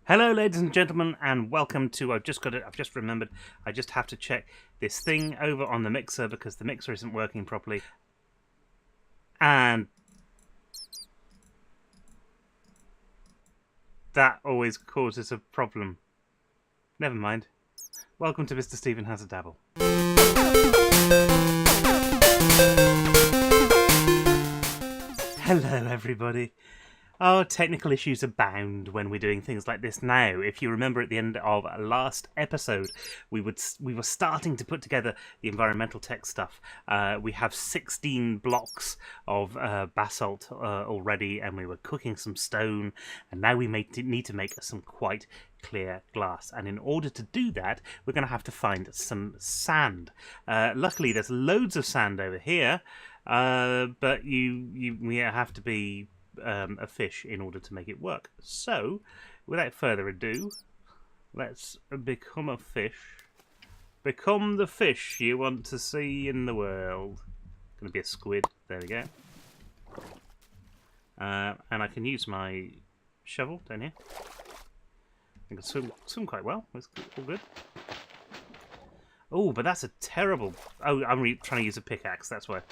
Hello, ladies and gentlemen, and welcome to. I've just remembered. I just have to check this thing over on the mixer because the mixer isn't working properly, and that always causes a problem. Never mind. Welcome to Mr. Stephen Has a Dabble. Hello, everybody. Oh, technical issues abound when we're doing things like this now. If you remember at the end of last episode, we were starting to put together the environmental tech stuff. We have 16 blocks of basalt already, and we were cooking some stone, and now we need to make some quite clear glass. And in order to do that, we're going to have to find some sand. Luckily, there's loads of sand over here, but we have to be a fish in order to make it work. So, without further ado, let's become a fish. Become the fish you want to see in the world. Going to be a squid. There we go. And I can use my shovel down here. I can swim quite well. That's all good. Oh, but that's a terrible... Oh, I'm trying to use a pickaxe, that's why.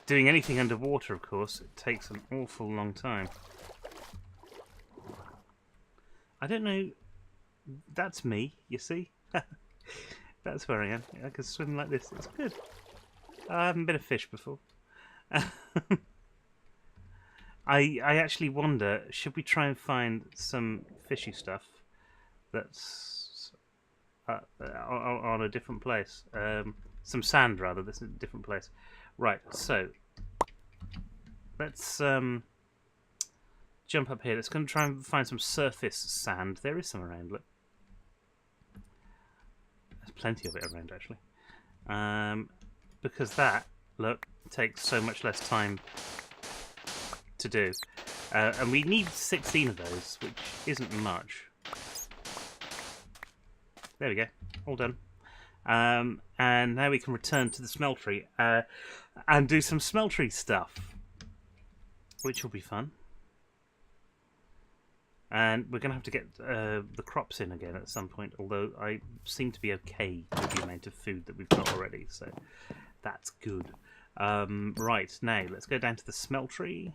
Doing anything underwater, of course, it takes an awful long time. I don't know. That's me, you see? That's where I am. I can swim like this. It's good. I haven't been a fish before. I actually wonder, should we try and find some fishy stuff that's on a different place? Some sand, rather. This is a different place. Right, so let's jump up here. Let's go and try and find some surface sand. There is some around, look. There's plenty of it around, actually. Because that, look, takes so much less time to do. And we need 16 of those, which isn't much. There we go, all done. And now we can return to the smeltery and do some smeltery stuff, which will be fun. And we're going to have to get the crops in again at some point, although I seem to be okay with the amount of food that we've got already, so that's good. Right, now let's go down to the smeltery.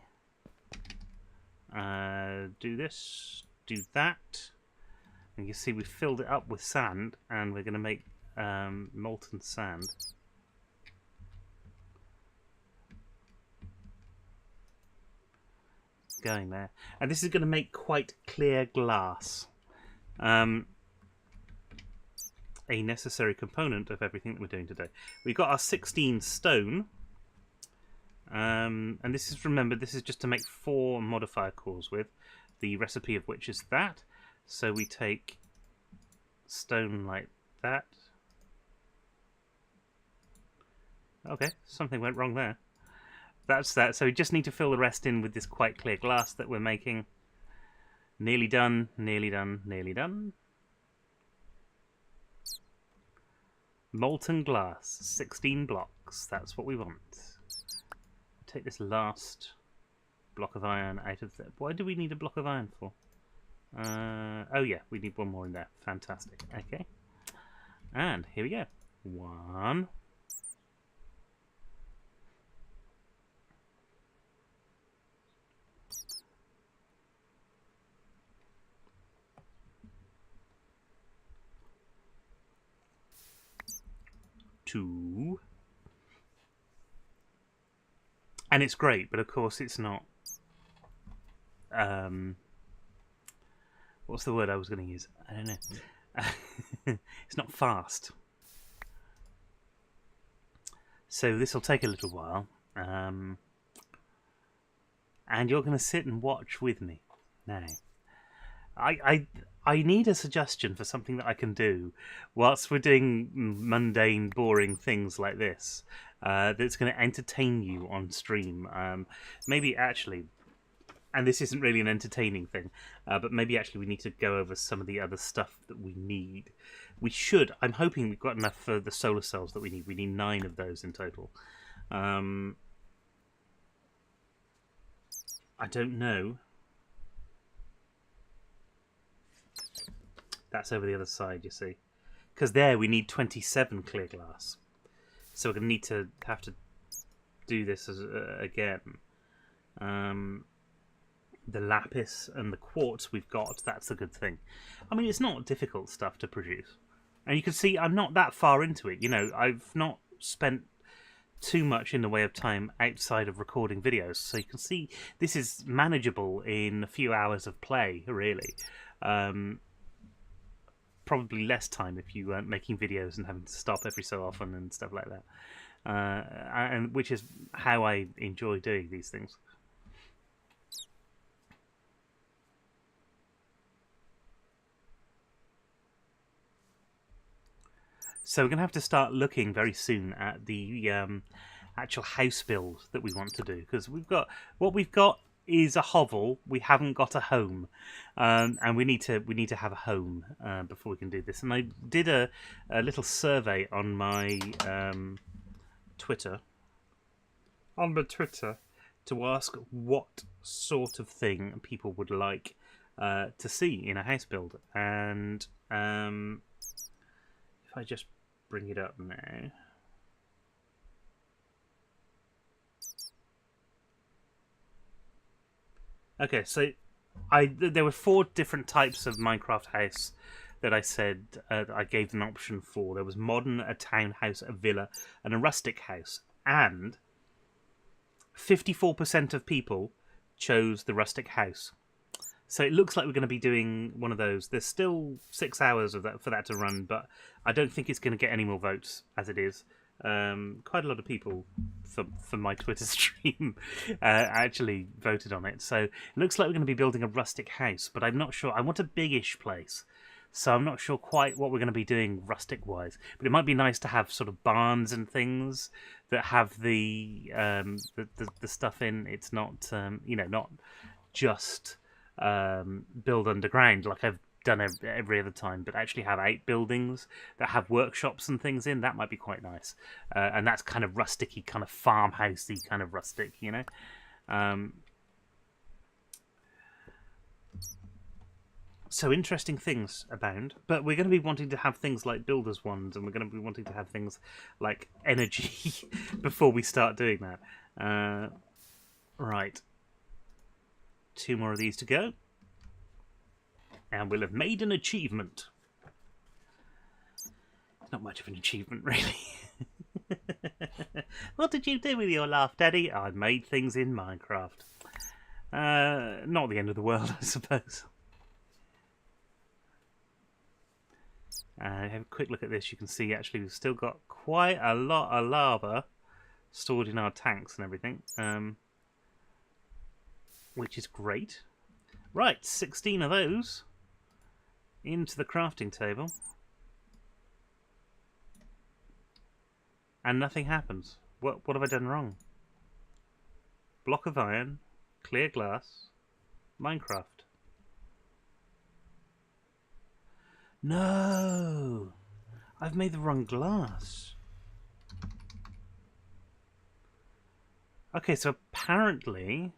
Do this, do that. And you see we've filled it up with sand, and we're going to make molten sand. Going there, and this is going to make quite clear glass, a necessary component of everything that we're doing today. We've got our 16 stone, and this is, remember, this is just to make 4 modifier cores with, the recipe of which is that. So we take stone like that. Okay, something went wrong there. That's that. So we just need to fill the rest in with this quite clear glass that we're making. Nearly done, nearly done, nearly done. Molten glass, 16 blocks. That's what we want. Take this last block of iron out of there. Why do we need a block of iron for? Oh yeah, we need one more in there. Fantastic. Okay. And here we go. 1. 2. And it's great, but of course it's not. What's the word I was going to use? I don't know. It's not fast. So this will take a little while. And you're going to sit and watch with me now. I need a suggestion for something that I can do whilst we're doing mundane, boring things like this that's going to entertain you on stream. Maybe actually, and this isn't really an entertaining thing, but maybe actually we need to go over some of the other stuff that we need. We should. I'm hoping we've got enough for the solar cells that we need. We need 9 of those in total. I don't know. That's over the other side, you see. Because there we need 27 clear glass. So we're going to have to do this again. The lapis and the quartz we've got, that's a good thing. I mean, it's not difficult stuff to produce. And you can see I'm not that far into it. You know, I've not spent too much in the way of time outside of recording videos. So you can see this is manageable in a few hours of play, really. Probably less time if you weren't making videos and having to stop every so often and stuff like that. And which is how I enjoy doing these things. So we're going to have to start looking very soon at the actual house build that we want to do, because what we've got is a hovel. We haven't got a home, and we need to have a home before we can do this. And I did a little survey on my Twitter, to ask what sort of thing people would like to see in a house build, and if I just bring it up now. Okay, so there were 4 different types of Minecraft house that I said I gave an option for. There was modern, a townhouse, a villa, and a rustic house. And 54% of people chose the rustic house. So it looks like we're going to be doing one of those. There's still 6 hours of that for that to run, but I don't think it's going to get any more votes as it is. Quite a lot of people for my Twitter stream actually voted on it. So it looks like we're going to be building a rustic house, but I'm not sure. I want a big-ish place, so I'm not sure quite what we're going to be doing rustic-wise. But it might be nice to have sort of barns and things that have the stuff in. It's not not just build underground like I've done every other time, but actually have outbuildings that have workshops and things in. That might be quite nice, and that's kind of rusticy, kind of farmhousey, kind of rustic, So interesting things abound, but we're going to be wanting to have things like builders wands, and we're going to be wanting to have things like energy before we start doing that. Right, 2 more of these to go. And we'll have made an achievement. Not much of an achievement, really. What did you do with your life, Daddy? I made things in Minecraft. Not the end of the world, I suppose. Have a quick look at this. You can see actually we've still got quite a lot of lava stored in our tanks and everything, which is great. Right, 16 of those into the crafting table, and nothing happens. What have I done wrong? Block of iron, clear glass, Minecraft. No! I've made the wrong glass. Okay, so apparently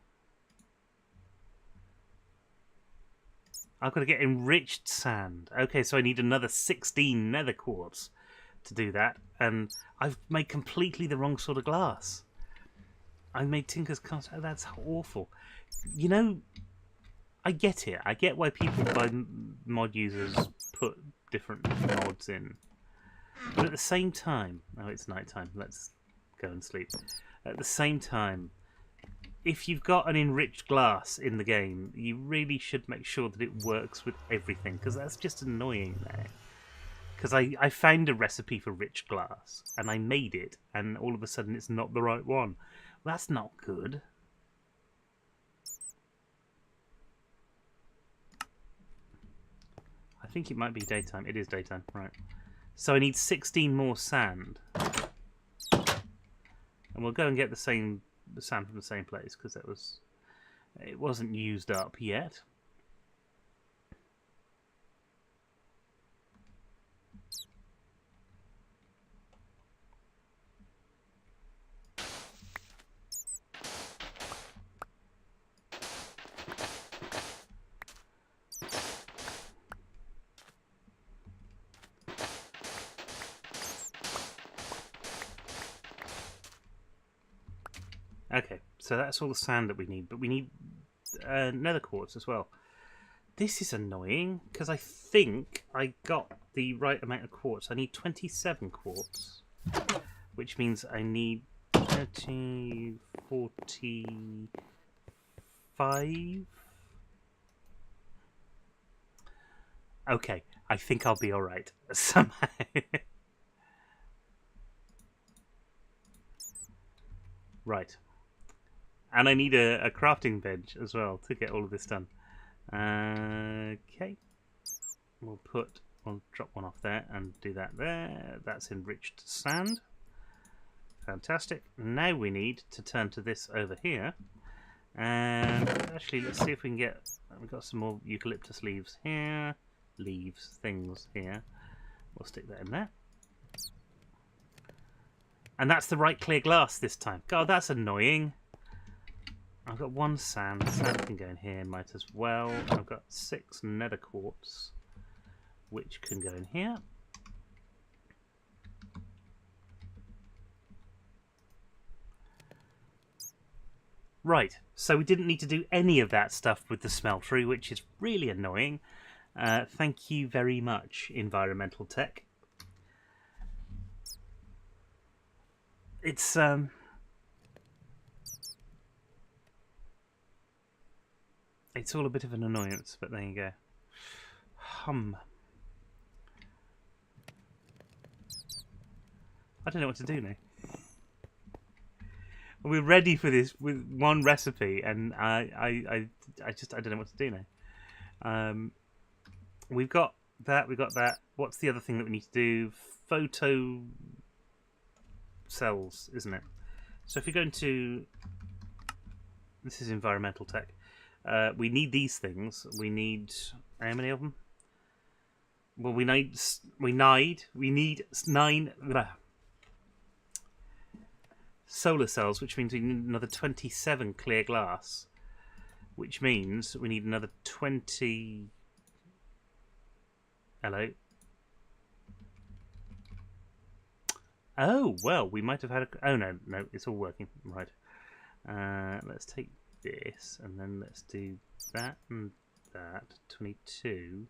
I've got to get enriched sand. Okay, so I need another 16 nether quartz to do that, and I've made completely the wrong sort of glass. I made Tinker's Cast. Oh, that's awful. You know, I get it. I get why people, by mod users, put different mods in. But at the same time... Oh, it's nighttime. Let's go and sleep. At the same time, if you've got an enriched glass in the game, you really should make sure that it works with everything, because that's just annoying now. Because I found a recipe for rich glass, and I made it, and all of a sudden it's not the right one. Well, that's not good. I think it might be daytime. It is daytime, right. So I need 16 more sand. And we'll go and get the sand from the same place, because it wasn't used up yet. Okay, so that's all the sand that we need, but we need nether quartz as well. This is annoying, because I think I got the right amount of quartz. I need 27 quartz, which means I need 30, 45. Okay, I think I'll be alright, somehow. Right. And I need a crafting bench as well to get all of this done. Okay. We'll drop one off there and do that there. That's enriched sand. Fantastic. Now we need to turn to this over here. And actually, let's see if we can get... We've got some more eucalyptus leaves here. Things here. We'll stick that in there. And that's the right clear glass this time. God, that's annoying. I've got one sand. Sand can go in here, might as well. I've got 6 nether quartz, which can go in here. Right, so we didn't need to do any of that stuff with the smeltery, which is really annoying. Thank you very much, environmental tech. It's it's all a bit of an annoyance, but there you go. I don't know what to do now. We're ready for this with one recipe, and I don't know what to do now. We've got that. What's the other thing that we need to do? Photo cells, isn't it? So if you go into... This is environmental tech. We need these things. We need... How many of them? Well, we need 9 solar cells, which means we need another 27 clear glass, which means we need another 20... Hello? Oh, well, we might have had a... Oh, no, it's all working. Right. Let's take this, and then let's do that and that. 22.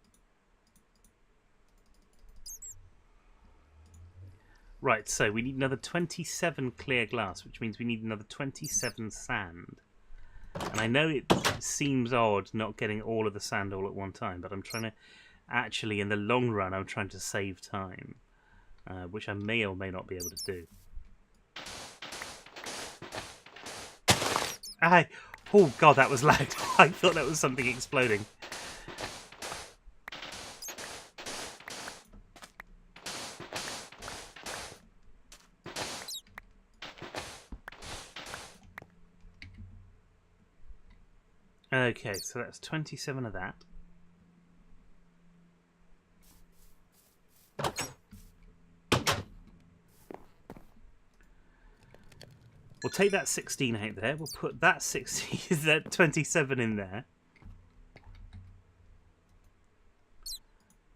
Right, so we need another 27 clear glass, which means we need another 27 sand. And I know it seems odd not getting all of the sand all at one time, but I'm trying to... Actually, in the long run, I'm trying to save time. Which I may or may not be able to do. Oh god, that was loud. I thought that was something exploding. Okay, so that's 27 of that. We'll take that 16 out there. We'll put that that 27 in there.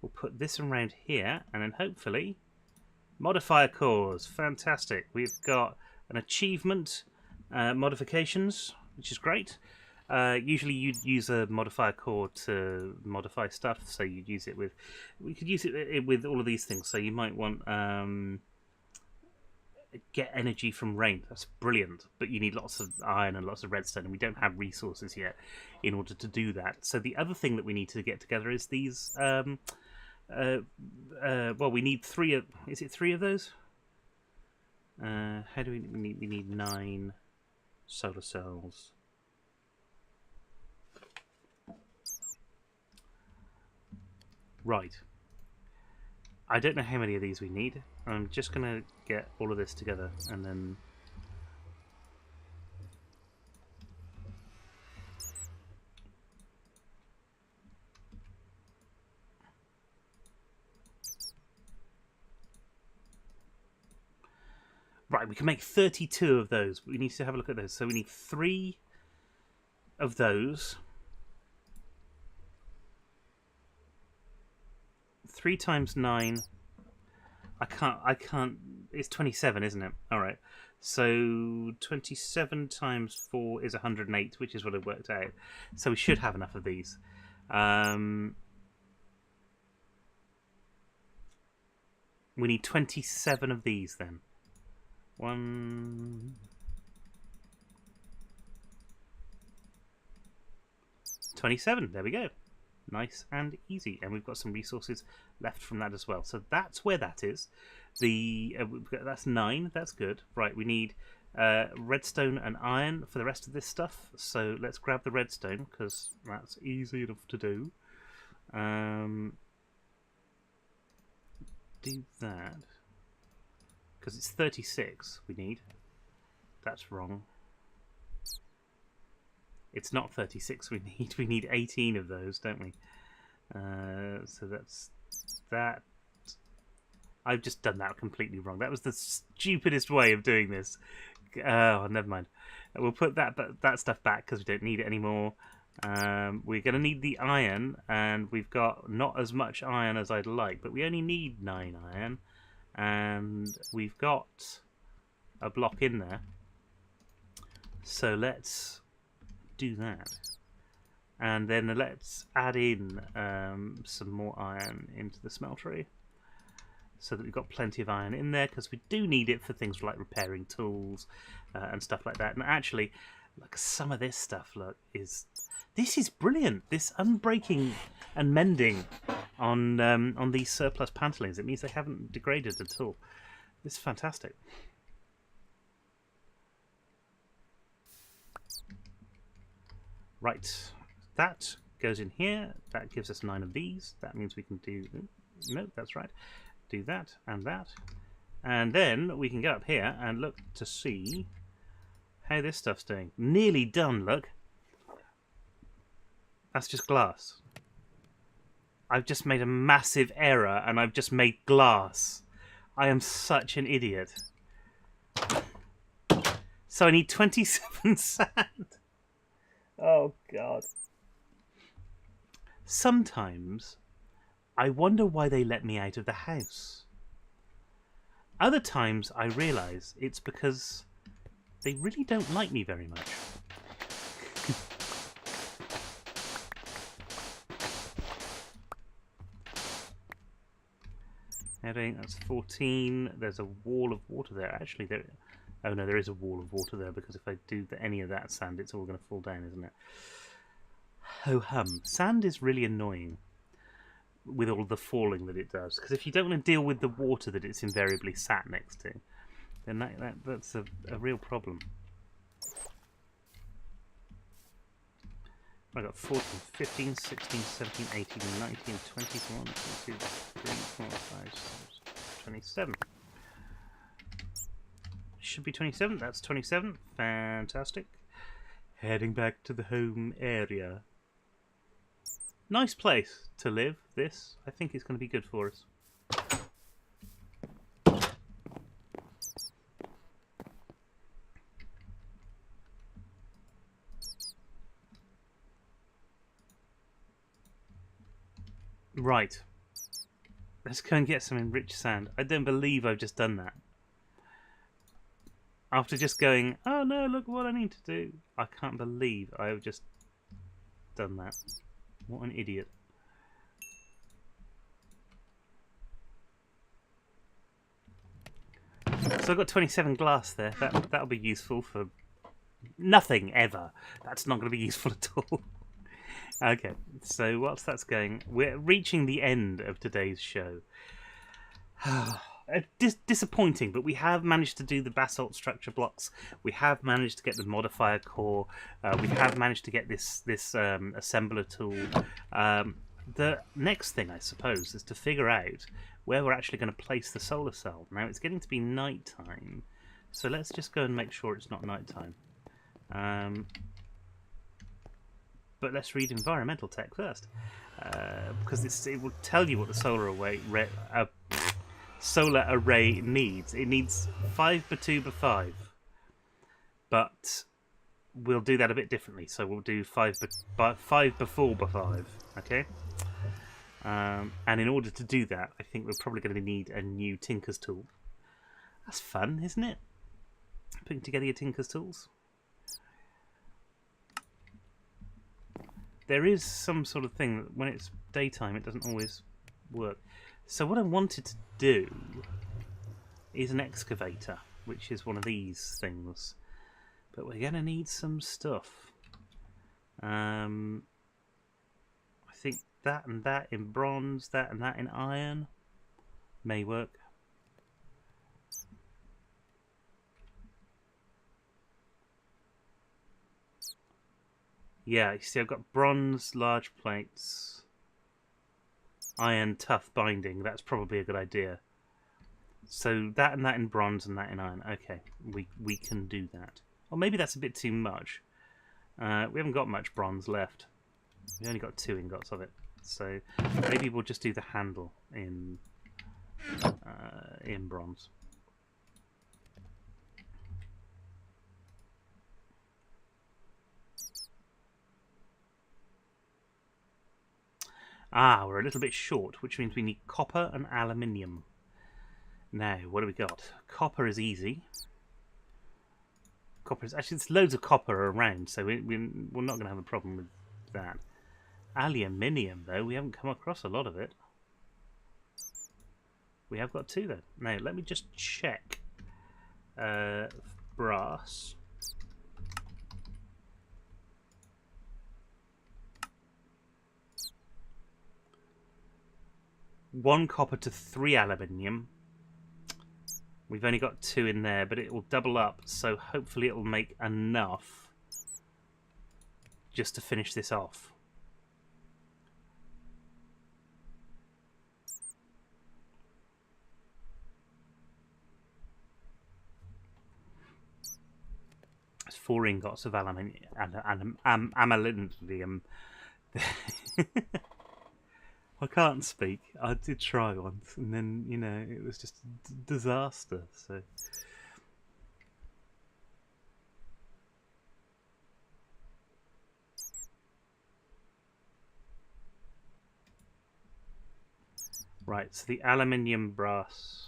We'll put this around here, and then hopefully modifier cores. Fantastic. We've got an achievement, modifications, which is great. Usually you'd use a modifier core to modify stuff, so you'd use it with... We could use it with all of these things, so you might want... get energy from rain. That's brilliant, but you need lots of iron and lots of redstone, and we don't have resources yet in order to do that. So the other thing that we need to get together is these well, we need 3 of... Is it 3 of those? How do we need 9 solar cells. Right. I don't know how many of these we need. I'm just going to get all of this together and then... Right, we can make 32 of those, but we need to have a look at those. So we need 3 of those. 3 times 9... I can't... It's 27, isn't it? Alright. So 27 times 4 is 108, which is what it worked out. So we should have enough of these. We need 27 of these then. 27, there we go. Nice and easy. And we've got some resources left from that as well. So that's where that is. That's 9, that's good. Right, we need redstone and iron for the rest of this stuff. So let's grab the redstone, because that's easy enough to do. Do that. Because it's 36 we need. That's wrong. It's not 36 we need. We need 18 of those, don't we? So that's that. I've just done that completely wrong. That was the stupidest way of doing this. Oh, never mind. We'll put that stuff back because we don't need it anymore. We're going to need the iron, and we've got not as much iron as I'd like, but we only need 9 iron, and we've got a block in there. So let's do that, and then let's add in some more iron into the smeltery, so that we've got plenty of iron in there, because we do need it for things like repairing tools and stuff like that. And actually, look, some of this stuff, this is brilliant. This unbreaking and mending on these surplus pantelings, it means they haven't degraded at all. This is fantastic. Right, that goes in here. That gives us 9 of these. That means we can do... No, that's right. Do that and that. And then we can go up here and look to see how this stuff's doing. Nearly done, look. That's just glass. I've just made a massive error and I've just made glass. I am such an idiot. So I need 27 sand. Oh, God. Sometimes I wonder why they let me out of the house. Other times I realise it's because they really don't like me very much. Heading, that's 14. There's a wall of water there. Actually, there... Oh no, there is a wall of water there, because if I do any of that sand, it's all going to fall down, isn't it? Ho-hum. Sand is really annoying with all the falling that it does, because if you don't want to deal with the water that it's invariably sat next to, then that's a real problem. I've got 14, 15, 16, 17, 18, 19, 20, 21, 22, 23, 24, 25, 26, 27. Should be 27. That's 27. Fantastic. Heading back to the home area. Nice place to live, this. I think it's going to be good for us. Right. Let's go and get some enriched sand. I don't believe I've just done that. After just going, oh no, look what I need to do. I can't believe I have just done that. What an idiot. So I've got 27 glass there. That'll be useful for nothing ever. That's not going to be useful at all. Okay, so whilst that's going, we're reaching the end of today's show. Disappointing, but we have managed to do the basalt structure blocks. We have managed to get the modifier core. We have managed to get this assembler tool. The next thing, I suppose, is to figure out where we're actually going to place the solar cell. Now, it's getting to be night time, so let's just go and make sure it's not night time. But let's read environmental tech first, because it will tell you what the solar array needs. It needs 5x2x5, but we'll do that a bit differently. So we'll do 5x4x5. Okay. And in order to do that, I think we're probably going to need a new Tinker's tool. That's fun, isn't it? putting together your tinker's tools. There is some sort of thing that when it's daytime it doesn't always work. So what I wanted to do is an excavator, which is one of these things. But we're going to need some stuff. I think that and that in bronze, that and that in iron may work. Yeah, you see I've got bronze, large plates, iron, tough binding. That's probably a good idea. So that and that in bronze and that in iron. Okay, we can do that. Or maybe that's a bit too much. We haven't got much bronze left. We only got 2 ingots of it. So maybe we'll just do the handle in bronze. Ah, we're a little bit short, which means we need copper and aluminium. Now, what do we got? Copper is easy. Copper is actually, there's loads of copper around, so we're not going to have a problem with that. Aluminium, though, we haven't come across a lot of it. We have got 2 though. Now, let me just check. Brass. One copper to 3 aluminium. We've only got 2 in there, but it will double up, so hopefully it will make enough just to finish this off. There's 4 ingots of aluminium. I can't speak. I did try once, and then, you know, it was just a disaster. So, right. So the aluminium, brass.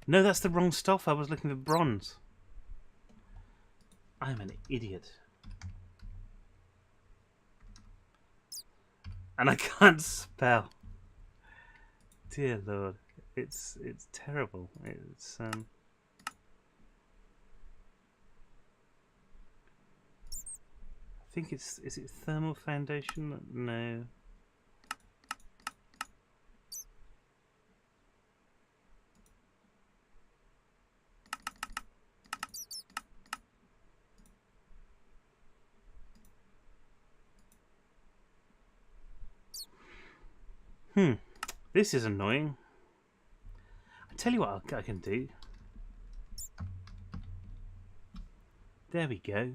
No, that's the wrong stuff. I was looking for bronze. I'm an idiot. And I can't spell. Dear Lord. It's terrible. It's I think is it thermal foundation? No. This is annoying. I tell you what I can do. There we go.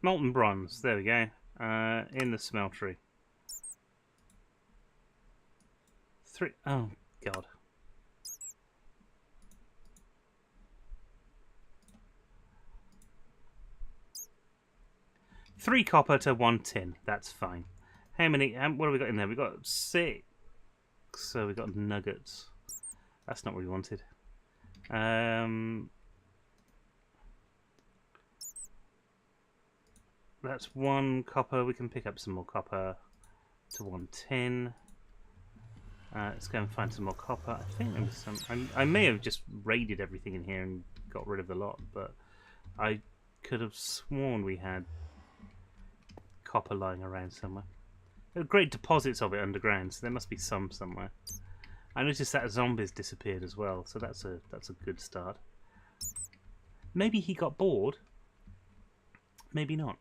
Molten bronze. There we go. In the smeltery. 3. Oh God. 3 copper to 1 tin. That's fine. How many? What have we got in there? We've got 6. So we've got nuggets. That's not what we wanted. That's 1 copper. We can pick up some more copper to 1 tin. Let's go and find some more copper. I think there was some. I may have just raided everything in here and got rid of the lot, but I could have sworn we had copper lying around somewhere. There are great deposits of it underground, so there must be some somewhere. I noticed that zombies disappeared as well, so that's a good start. Maybe he got bored. Maybe not.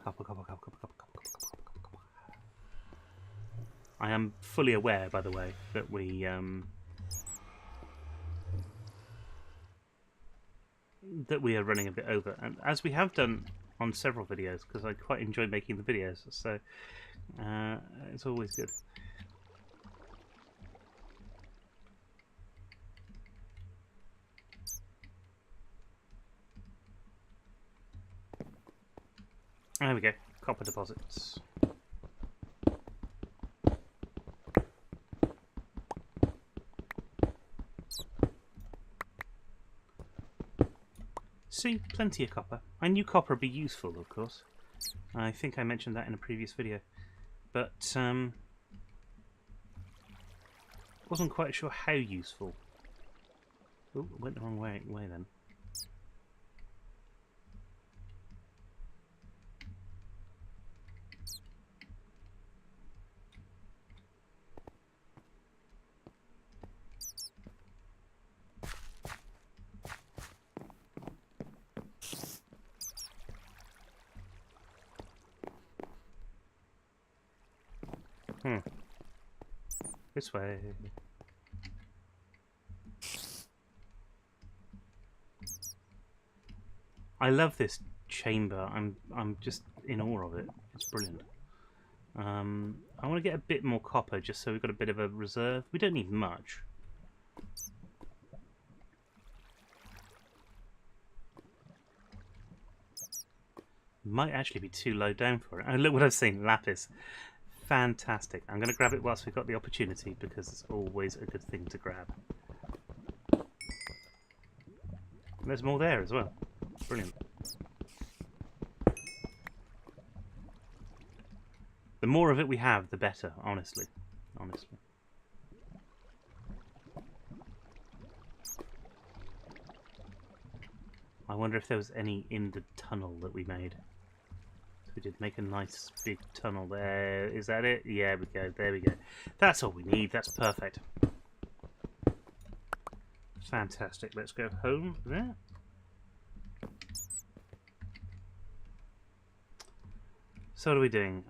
Copper. I am fully aware, by the way, that we that we are running a bit over, and as we have done on several videos, because I quite enjoy making the videos, so it's always good. There we go, copper deposits. See, plenty of copper. I knew copper would be useful, of course. I think I mentioned that in a previous video, but wasn't quite sure how useful. Oh, went the wrong way then. This way. I love this chamber. I'm just in awe of it. It's brilliant. I want to get a bit more copper just so we've got a bit of a reserve. We don't need much. Might actually be too low down for it. Oh, look what I've seen. Lapis. Fantastic. I'm going to grab it whilst we've got the opportunity because it's always a good thing to grab. And there's more there as well. Brilliant. The more of it we have, the better, honestly. Honestly. I wonder if there was any in the tunnel that we made. We did make a nice big tunnel there. Is that it? Yeah, we go. There we go. That's all we need. That's perfect. Fantastic. Let's go home there. So what are we doing?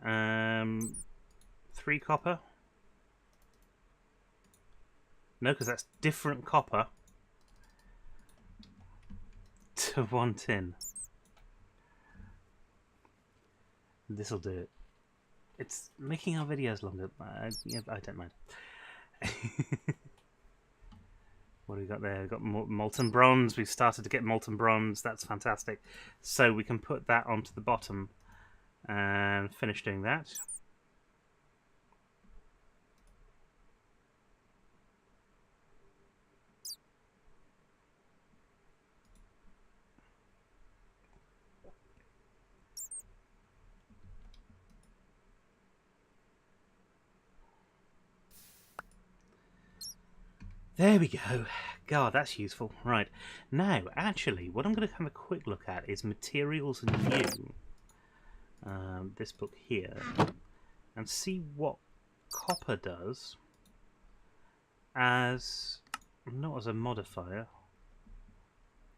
3 copper? No, because that's different copper to 1 tin. This'll do it. It's making our videos longer. Yeah, I don't mind. What do we got there? We've got molten bronze. We've started to get molten bronze. That's fantastic. So we can put that onto the bottom and finish doing that. There we go. God, that's useful. Right. Now, actually, what I'm going to have a quick look at is Materials New. This book here. And see what copper does as, not as a modifier,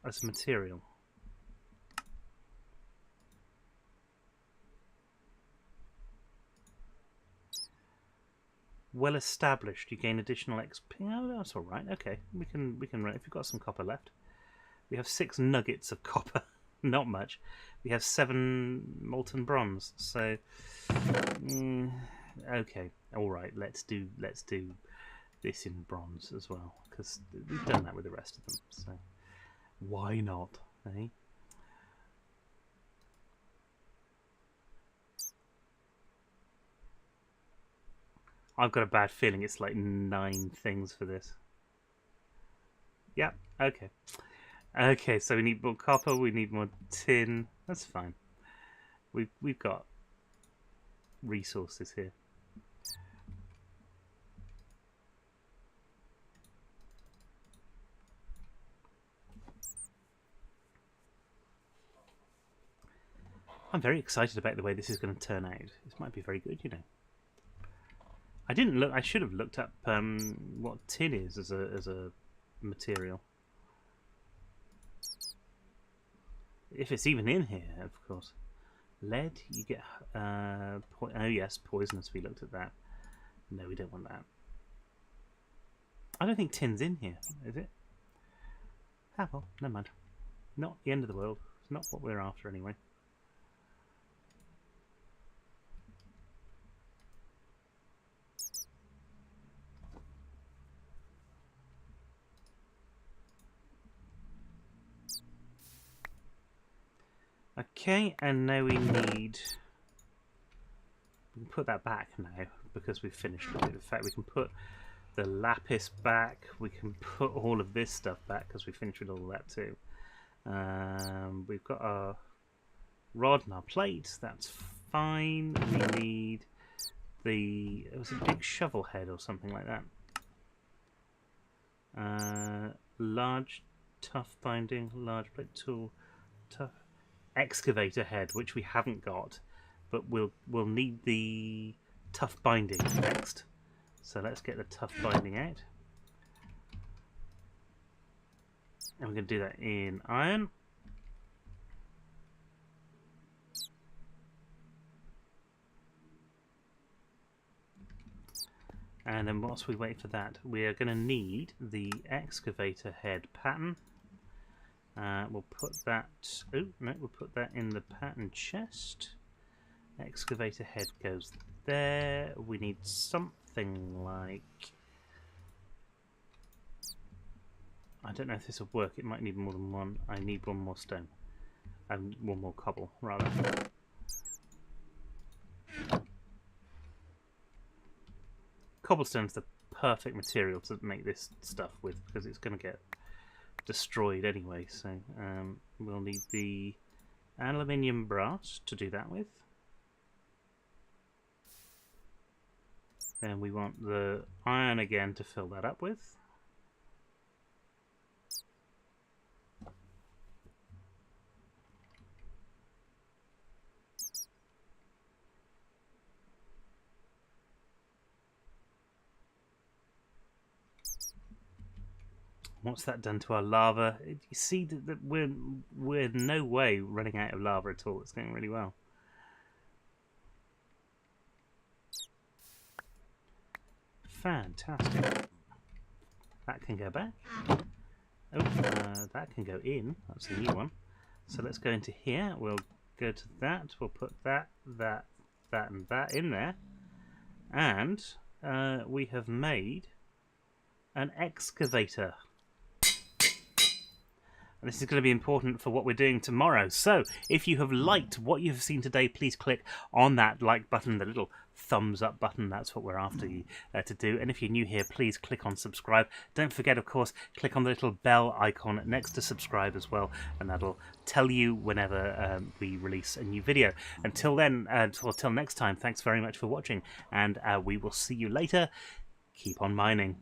as a material. Well established. You gain additional XP. Oh, that's all right. Okay, we can run. If we've got some copper left, we have 6 nuggets of copper. Not much. We have 7 molten bronze. So, okay, all right. Let's do this in bronze as well because we've done that with the rest of them. So, why not? Eh? I've got a bad feeling it's like 9 things for this. Yep, okay. Okay, so we need more copper, we need more tin. That's fine. We've got resources here. I'm very excited about the way this is going to turn out. This might be very good, you know. I didn't look. I should have looked up what tin is as a material. If it's even in here, of course. Lead, you get. Oh yes, poisonous. We looked at that. No, we don't want that. I don't think tin's in here, is it? Ah well, never mind. Not the end of the world. It's not what we're after anyway. Okay, and now we need... We can put that back now because we've finished with it. In fact, we can put the lapis back. We can put all of this stuff back because we finished with all of that too. We've got our rod and our plate. That's fine. We need the... It was a big shovel head or something like that. Large tough binding, large plate tool, tough excavator head, which we haven't got, but we'll need the tough binding next. So let's get the tough binding out, and we're going to do that in iron. And then whilst we wait for that, we are going to need the excavator head pattern. We'll put that... Oh, no, we'll put that in the pattern chest. Excavator head goes there. We need something like... I don't know if this will work. It might need more than one. I need one more stone. One more cobble, rather. Cobblestone's the perfect material to make this stuff with, because it's going to get destroyed anyway. So we'll need the aluminium brass to do that with. Then we want the iron again to fill that up with. What's that done to our lava? You see that we're no way running out of lava at all. It's going really well. Fantastic. That can go back. Oh, that can go in. That's a new one. So let's go into here. We'll go to that. We'll put that, and that in there. And we have made an excavator. And this is going to be important for what we're doing tomorrow. So, if you have liked what you've seen today, please click on that like button, the little thumbs up button. That's what we're after you to do. And if you're new here, please click on subscribe. Don't forget, of course, click on the little bell icon next to subscribe as well, and that'll tell you whenever we release a new video. Until then, until next time, thanks very much for watching, and we will see you later. Keep on mining.